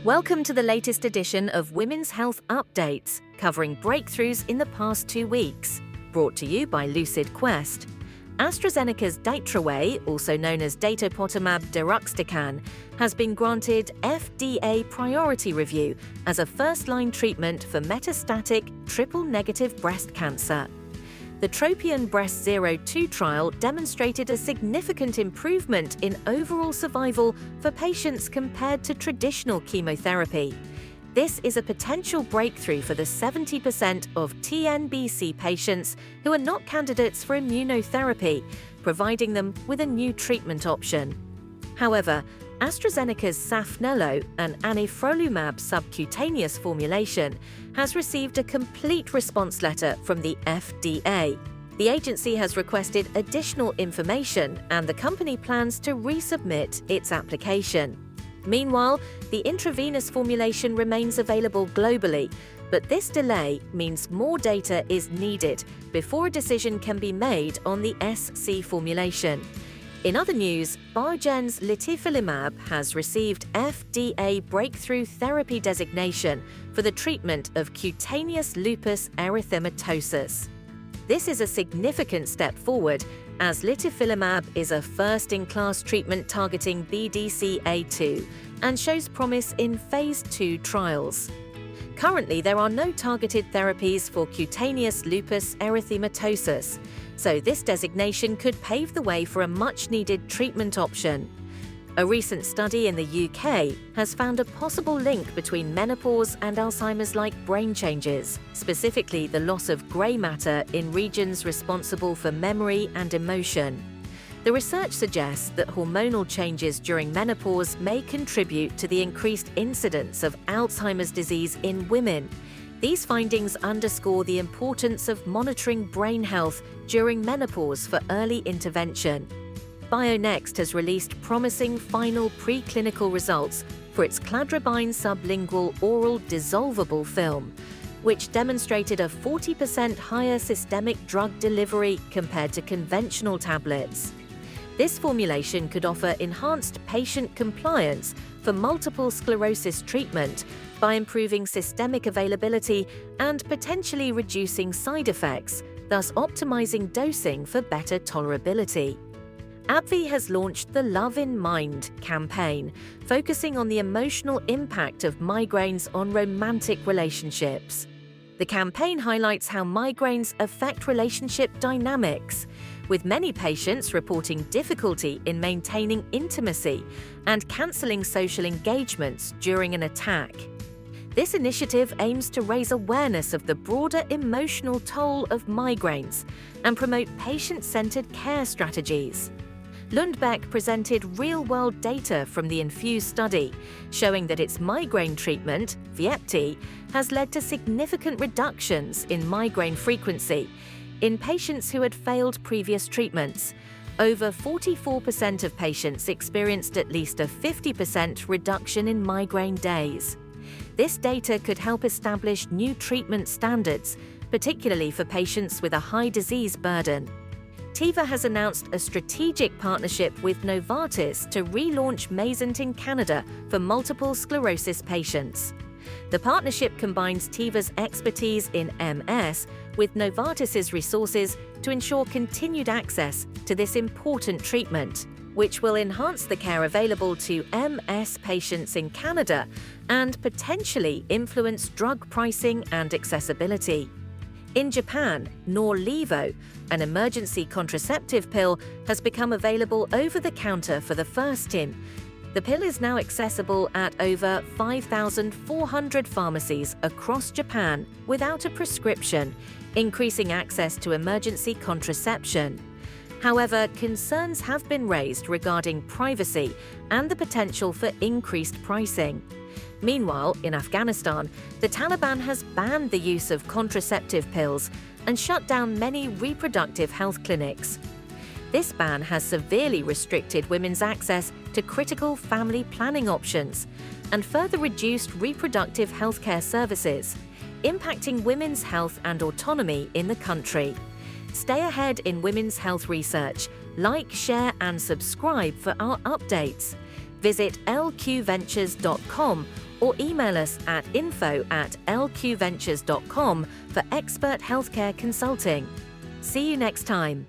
Welcome to the latest edition of Women's Health Updates, covering breakthroughs in the past 2 weeks. Brought to you by Lucid Quest. AstraZeneca's Datroway, also known as datopotamab deruxtecan, has been granted FDA Priority review as a first-line treatment for metastatic triple-negative breast cancer. The TROPION-Breast02 trial demonstrated a significant improvement in overall survival for patients compared to traditional chemotherapy. This is a potential breakthrough for the 70% of TNBC patients who are not candidates for immunotherapy, providing them with a new treatment option. However, AstraZeneca's Saphnelo, an anifrolumab subcutaneous formulation, has received a complete response letter from the FDA. The agency has requested additional information, and the company plans to resubmit its application. Meanwhile, the intravenous formulation remains available globally, but this delay means more data is needed before a decision can be made on the SC formulation. In other news, Biogen's Litifilimab has received FDA Breakthrough Therapy Designation for the treatment of cutaneous lupus erythematosus. This is a significant step forward, as Litifilimab is a first-in-class treatment targeting BDCA2 and shows promise in Phase 2 trials. Currently, there are no targeted therapies for cutaneous lupus erythematosus, so this designation could pave the way for a much-needed treatment option. A recent study in the UK has found a possible link between menopause and Alzheimer's-like brain changes, specifically the loss of grey matter in regions responsible for memory and emotion. The research suggests that hormonal changes during menopause may contribute to the increased incidence of Alzheimer's disease in women. These findings underscore the importance of monitoring brain health during menopause for early intervention. BioNxt has released promising final preclinical results for its cladribine sublingual oral dissolvable film, which demonstrated a 40% higher systemic drug delivery compared to conventional tablets. This formulation could offer enhanced patient compliance for multiple sclerosis treatment by improving systemic availability and potentially reducing side effects, thus optimizing dosing for better tolerability. AbbVie has launched the Love in Mind campaign, focusing on the emotional impact of migraines on romantic relationships. The campaign highlights how migraines affect relationship dynamics, with many patients reporting difficulty in maintaining intimacy and cancelling social engagements during an attack. This initiative aims to raise awareness of the broader emotional toll of migraines and promote patient-centered care strategies. Lundbeck presented real-world data from the INFUSE study, showing that its migraine treatment, Vyepti, has led to significant reductions in migraine frequency in patients who had failed previous treatments. Over 44% of patients experienced at least a 50% reduction in migraine days. This data could help establish new treatment standards, particularly for patients with a high disease burden. Teva has announced a strategic partnership with Novartis to relaunch Mayzent in Canada for multiple sclerosis patients. The partnership combines Teva's expertise in MS with Novartis's resources to ensure continued access to this important treatment, which will enhance the care available to MS patients in Canada and potentially influence drug pricing and accessibility. In Japan, Norlevo, an emergency contraceptive pill, has become available over the counter for the first time. The pill is now accessible at over 5,400 pharmacies across Japan without a prescription, increasing access to emergency contraception. However, concerns have been raised regarding privacy and the potential for increased pricing. Meanwhile, in Afghanistan, the Taliban has banned the use of contraceptive pills and shut down many reproductive health clinics. This ban has severely restricted women's access to critical family planning options and further reduced reproductive healthcare services, impacting women's health and autonomy in the country. Stay ahead in women's health research. Like, share, and subscribe for our updates. Visit lqventures.com or email us at info@lqventures.com for expert healthcare consulting. See you next time.